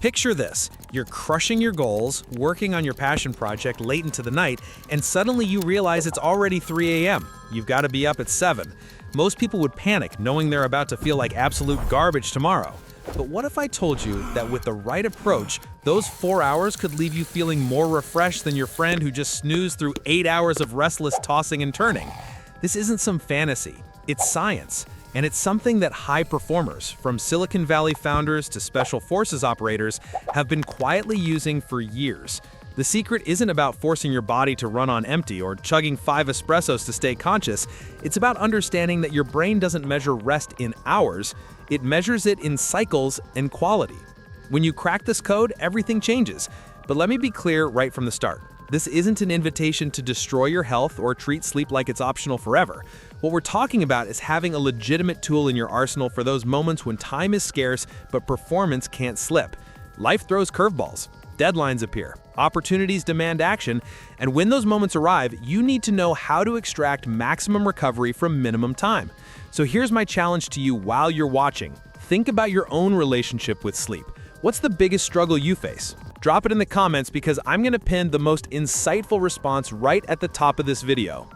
Picture this. You're crushing your goals, working on your passion project late into the night, and suddenly you realize it's already 3 a.m. You've got to be up at 7. Most people would panic knowing they're about to feel like absolute garbage tomorrow. But what if I told you that with the right approach, those 4 hours could leave you feeling more refreshed than your friend who just snoozed through 8 hours of restless tossing and turning? This isn't some fantasy. It's science. And it's something that high performers, from Silicon Valley founders to special forces operators, have been quietly using for years. The secret isn't about forcing your body to run on empty or chugging 5 espressos to stay conscious. It's about understanding that your brain doesn't measure rest in hours, it measures it in cycles and quality. When you crack this code, everything changes. But let me be clear right from the start. This isn't an invitation to destroy your health or treat sleep like it's optional forever. What we're talking about is having a legitimate tool in your arsenal for those moments when time is scarce but performance can't slip. Life throws curveballs. Deadlines appear. Opportunities demand action. And when those moments arrive, you need to know how to extract maximum recovery from minimum time. So here's my challenge to you while you're watching. Think about your own relationship with sleep. What's the biggest struggle you face? Drop it in the comments because I'm going to pin the most insightful response right at the top of this video.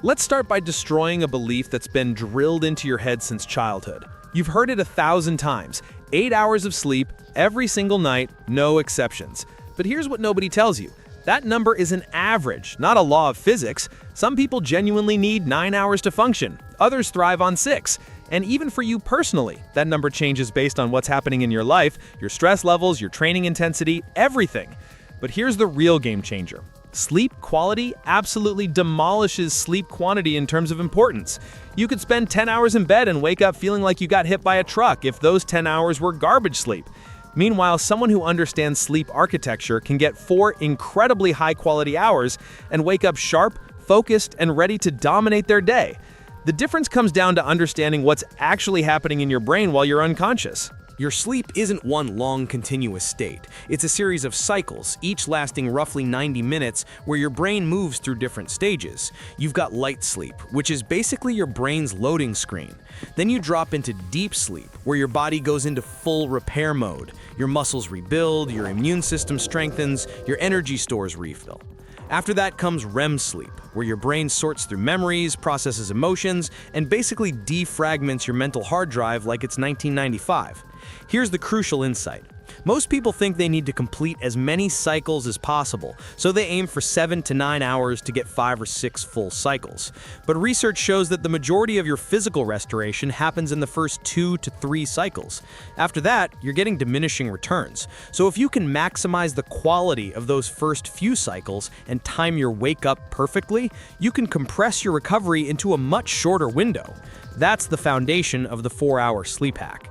Let's start by destroying a belief that's been drilled into your head since childhood. You've heard it 1,000 times. 8 hours of sleep every single night, no exceptions. But here's what nobody tells you. That number is an average, not a law of physics. Some people genuinely need 9 hours to function. Others thrive on 6. And even for you personally, that number changes based on what's happening in your life, your stress levels, your training intensity, everything. But here's the real game changer. Sleep quality absolutely demolishes sleep quantity in terms of importance. You could spend 10 hours in bed and wake up feeling like you got hit by a truck if those 10 hours were garbage sleep. Meanwhile, someone who understands sleep architecture can get 4 incredibly high-quality hours and wake up sharp, focused, and ready to dominate their day. The difference comes down to understanding what's actually happening in your brain while you're unconscious. Your sleep isn't one long, continuous state. It's a series of cycles, each lasting roughly 90 minutes, where your brain moves through different stages. You've got light sleep, which is basically your brain's loading screen. Then you drop into deep sleep, where your body goes into full repair mode. Your muscles rebuild, your immune system strengthens, your energy stores refill. After that comes REM sleep, where your brain sorts through memories, processes emotions, and basically defragments your mental hard drive like it's 1995. Here's the crucial insight. Most people think they need to complete as many cycles as possible, so they aim for 7 to 9 hours to get 5 or 6 full cycles. But research shows that the majority of your physical restoration happens in the first 2 to 3 cycles. After that, you're getting diminishing returns. So if you can maximize the quality of those first few cycles and time your wake up perfectly, you can compress your recovery into a much shorter window. That's the foundation of the 4-hour sleep hack.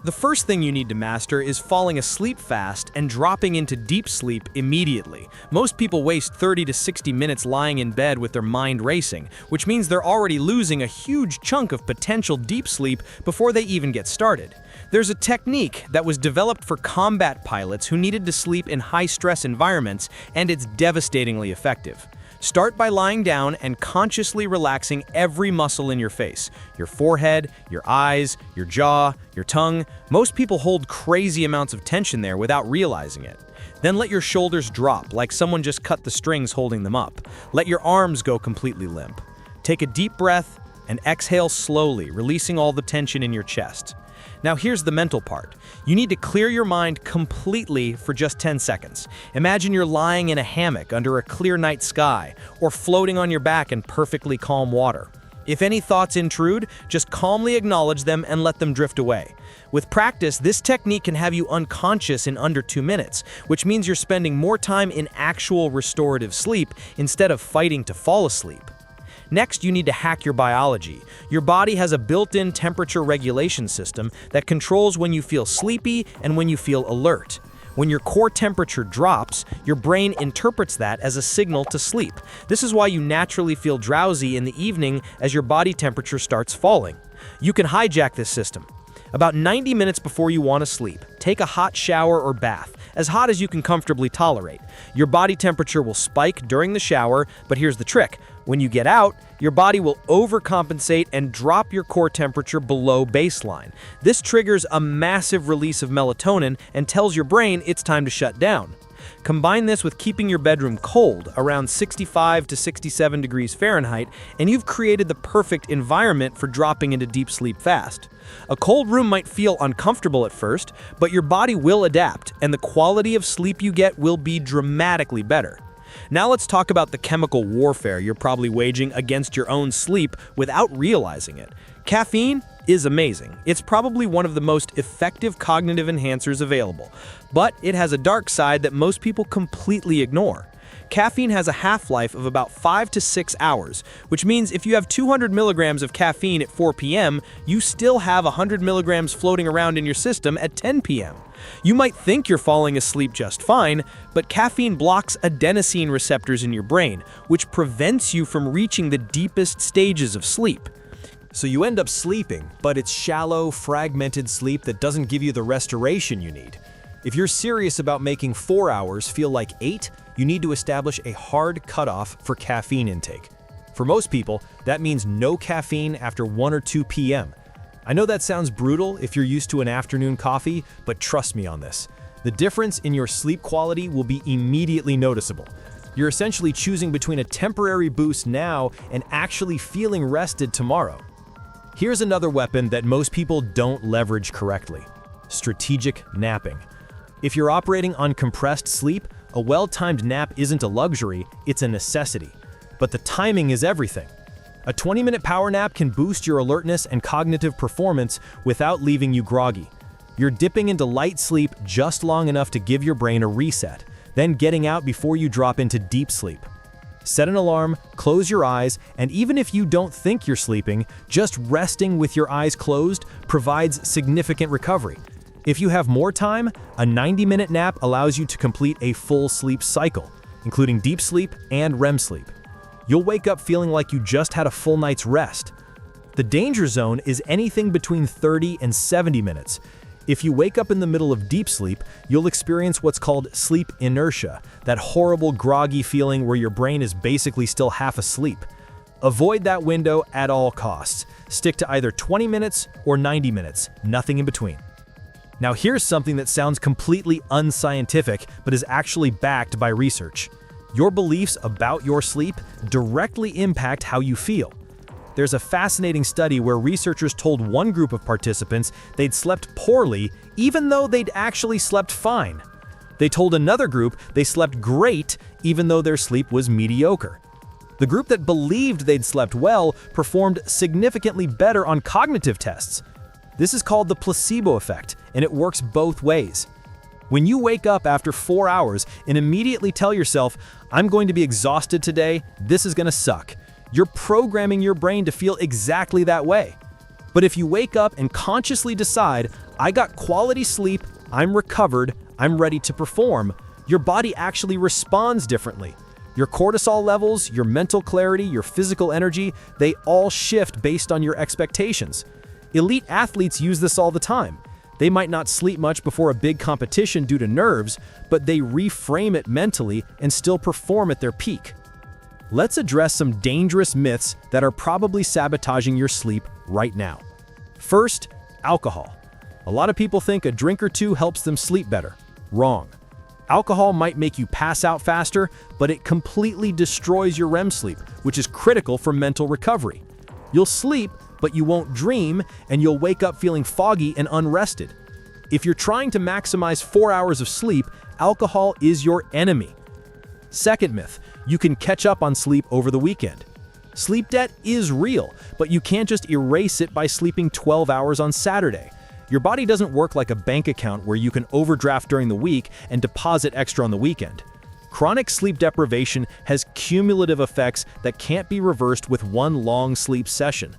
The first thing you need to master is falling asleep fast and dropping into deep sleep immediately. Most people waste 30 to 60 minutes lying in bed with their mind racing, which means they're already losing a huge chunk of potential deep sleep before they even get started. There's a technique that was developed for combat pilots who needed to sleep in high-stress environments, and it's devastatingly effective. Start by lying down and consciously relaxing every muscle in your face. Your forehead, your eyes, your jaw, your tongue. Most people hold crazy amounts of tension there without realizing it. Then let your shoulders drop like someone just cut the strings holding them up. Let your arms go completely limp. Take a deep breath and exhale slowly, releasing all the tension in your chest. Now here's the mental part. You need to clear your mind completely for just 10 seconds. Imagine you're lying in a hammock under a clear night sky, or floating on your back in perfectly calm water. If any thoughts intrude, just calmly acknowledge them and let them drift away. With practice, this technique can have you unconscious in under 2 minutes, which means you're spending more time in actual restorative sleep instead of fighting to fall asleep. Next, you need to hack your biology. Your body has a built-in temperature regulation system that controls when you feel sleepy and when you feel alert. When your core temperature drops, your brain interprets that as a signal to sleep. This is why you naturally feel drowsy in the evening as your body temperature starts falling. You can hijack this system. About 90 minutes before you want to sleep, take a hot shower or bath. as hot as you can comfortably tolerate. Your body temperature will spike during the shower, but here's the trick. When you get out, your body will overcompensate and drop your core temperature below baseline. This triggers a massive release of melatonin and tells your brain it's time to shut down. Combine this with keeping your bedroom cold, around 65 to 67 degrees Fahrenheit, and you've created the perfect environment for dropping into deep sleep fast. A cold room might feel uncomfortable at first, but your body will adapt, and the quality of sleep you get will be dramatically better. Now let's talk about the chemical warfare you're probably waging against your own sleep without realizing it. Caffeine is amazing. It's probably one of the most effective cognitive enhancers available, but it has a dark side that most people completely ignore. Caffeine has a half-life of about 5 to 6 hours, which means if you have 200 milligrams of caffeine at 4 p.m., you still have 100 milligrams floating around in your system at 10 p.m. You might think you're falling asleep just fine, but caffeine blocks adenosine receptors in your brain, which prevents you from reaching the deepest stages of sleep. So you end up sleeping, but it's shallow, fragmented sleep that doesn't give you the restoration you need. If you're serious about making 4 hours feel like 8, you need to establish a hard cutoff for caffeine intake. For most people, that means no caffeine after 1 or 2 p.m. I know that sounds brutal if you're used to an afternoon coffee, but trust me on this. The difference in your sleep quality will be immediately noticeable. You're essentially choosing between a temporary boost now and actually feeling rested tomorrow. Here's another weapon that most people don't leverage correctly: strategic napping. If you're operating on compressed sleep, a well-timed nap isn't a luxury, it's a necessity. But the timing is everything. A 20-minute power nap can boost your alertness and cognitive performance without leaving you groggy. You're dipping into light sleep just long enough to give your brain a reset, then getting out before you drop into deep sleep. Set an alarm, close your eyes, and even if you don't think you're sleeping, just resting with your eyes closed provides significant recovery. If you have more time, a 90-minute nap allows you to complete a full sleep cycle, including deep sleep and REM sleep. You'll wake up feeling like you just had a full night's rest. The danger zone is anything between 30 and 70 minutes. If you wake up in the middle of deep sleep, you'll experience what's called sleep inertia, that horrible groggy feeling where your brain is basically still half asleep. Avoid that window at all costs. Stick to either 20 minutes or 90 minutes, nothing in between. Now here's something that sounds completely unscientific, but is actually backed by research. Your beliefs about your sleep directly impact how you feel. There's a fascinating study where researchers told one group of participants they'd slept poorly even though they'd actually slept fine. They told another group they slept great even though their sleep was mediocre. The group that believed they'd slept well performed significantly better on cognitive tests. This is called the placebo effect, and it works both ways. When you wake up after 4 hours and immediately tell yourself, "I'm going to be exhausted today, this is going to suck," you're programming your brain to feel exactly that way. But if you wake up and consciously decide, "I got quality sleep, I'm recovered, I'm ready to perform," your body actually responds differently. Your cortisol levels, your mental clarity, your physical energy, they all shift based on your expectations. Elite athletes use this all the time. They might not sleep much before a big competition due to nerves, but they reframe it mentally and still perform at their peak. Let's address some dangerous myths that are probably sabotaging your sleep right now. First, alcohol. A lot of people think a drink or two helps them sleep better. Wrong. Alcohol might make you pass out faster, but it completely destroys your REM sleep, which is critical for mental recovery. You'll sleep, but you won't dream, and you'll wake up feeling foggy and unrested. If you're trying to maximize 4 hours of sleep, alcohol is your enemy. Second myth, you can catch up on sleep over the weekend. Sleep debt is real, but you can't just erase it by sleeping 12 hours on Saturday. Your body doesn't work like a bank account where you can overdraft during the week and deposit extra on the weekend. Chronic sleep deprivation has cumulative effects that can't be reversed with one long sleep session.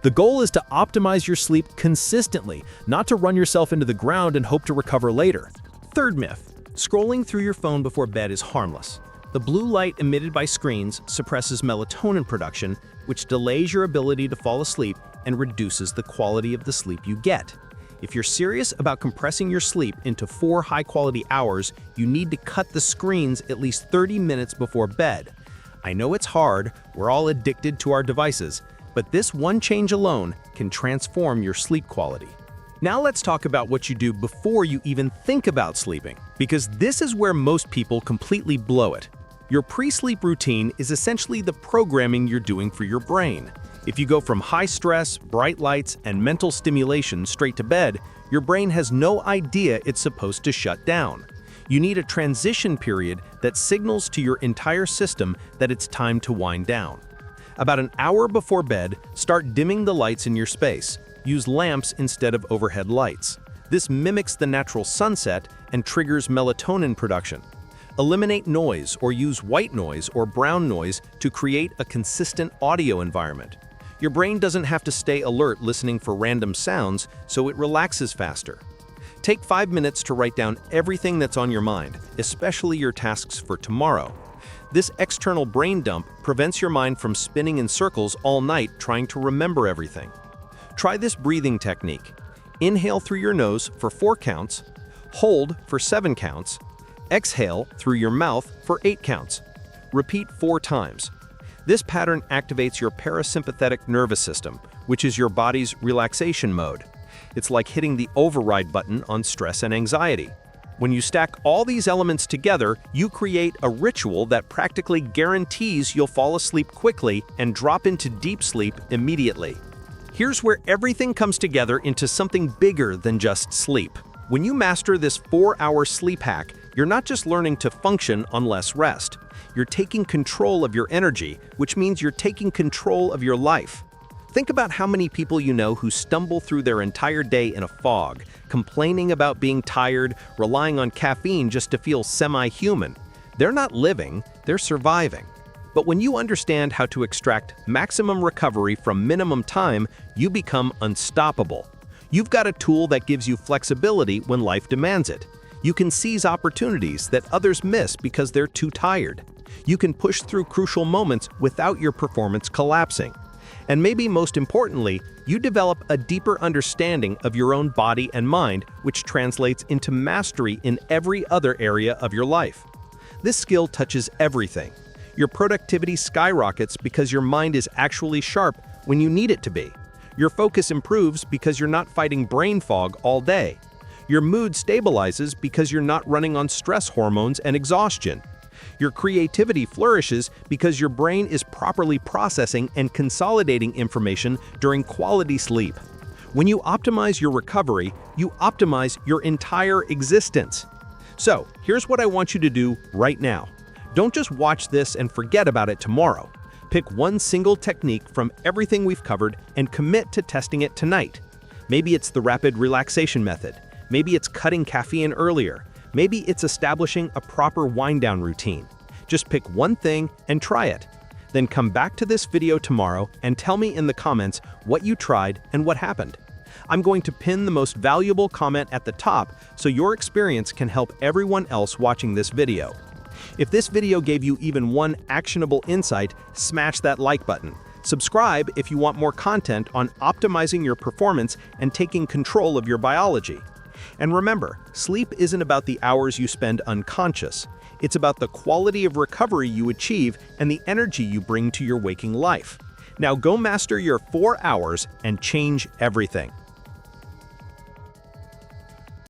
The goal is to optimize your sleep consistently, not to run yourself into the ground and hope to recover later. Third myth, scrolling through your phone before bed is harmless. The blue light emitted by screens suppresses melatonin production, which delays your ability to fall asleep and reduces the quality of the sleep you get. If you're serious about compressing your sleep into 4 high-quality hours, you need to cut the screens at least 30 minutes before bed. I know it's hard, we're all addicted to our devices, but this one change alone can transform your sleep quality. Now let's talk about what you do before you even think about sleeping, because this is where most people completely blow it. Your pre-sleep routine is essentially the programming you're doing for your brain. If you go from high stress, bright lights, and mental stimulation straight to bed, your brain has no idea it's supposed to shut down. You need a transition period that signals to your entire system that it's time to wind down. About an hour before bed, start dimming the lights in your space. Use lamps instead of overhead lights. This mimics the natural sunset and triggers melatonin production. Eliminate noise or use white noise or brown noise to create a consistent audio environment. Your brain doesn't have to stay alert listening for random sounds, so it relaxes faster. Take 5 minutes to write down everything that's on your mind, especially your tasks for tomorrow. This external brain dump prevents your mind from spinning in circles all night trying to remember everything. Try this breathing technique. Inhale through your nose for 4 counts, hold for 7 counts, exhale through your mouth for 8 counts. Repeat 4 times. This pattern activates your parasympathetic nervous system, which is your body's relaxation mode. It's like hitting the override button on stress and anxiety. When you stack all these elements together, you create a ritual that practically guarantees you'll fall asleep quickly and drop into deep sleep immediately. Here's where everything comes together into something bigger than just sleep. When you master this 4-hour sleep hack, you're not just learning to function on less rest. You're taking control of your energy, which means you're taking control of your life. Think about how many people you know who stumble through their entire day in a fog, complaining about being tired, relying on caffeine just to feel semi-human. They're not living, they're surviving. But when you understand how to extract maximum recovery from minimum time, you become unstoppable. You've got a tool that gives you flexibility when life demands it. You can seize opportunities that others miss because they're too tired. You can push through crucial moments without your performance collapsing. And maybe most importantly, you develop a deeper understanding of your own body and mind, which translates into mastery in every other area of your life. This skill touches everything. Your productivity skyrockets because your mind is actually sharp when you need it to be. Your focus improves because you're not fighting brain fog all day. Your mood stabilizes because you're not running on stress hormones and exhaustion. Your creativity flourishes because your brain is properly processing and consolidating information during quality sleep. When you optimize your recovery, you optimize your entire existence. So, here's what I want you to do right now. Don't just watch this and forget about it tomorrow. Pick one single technique from everything we've covered and commit to testing it tonight. Maybe it's the rapid relaxation method. Maybe it's cutting caffeine earlier. Maybe it's establishing a proper wind-down routine. Just pick one thing and try it. Then come back to this video tomorrow and tell me in the comments what you tried and what happened. I'm going to pin the most valuable comment at the top so your experience can help everyone else watching this video. If this video gave you even one actionable insight, smash that like button. Subscribe if you want more content on optimizing your performance and taking control of your biology. And remember, sleep isn't about the hours you spend unconscious. It's about the quality of recovery you achieve and the energy you bring to your waking life. Now go master your 4 hours and change everything.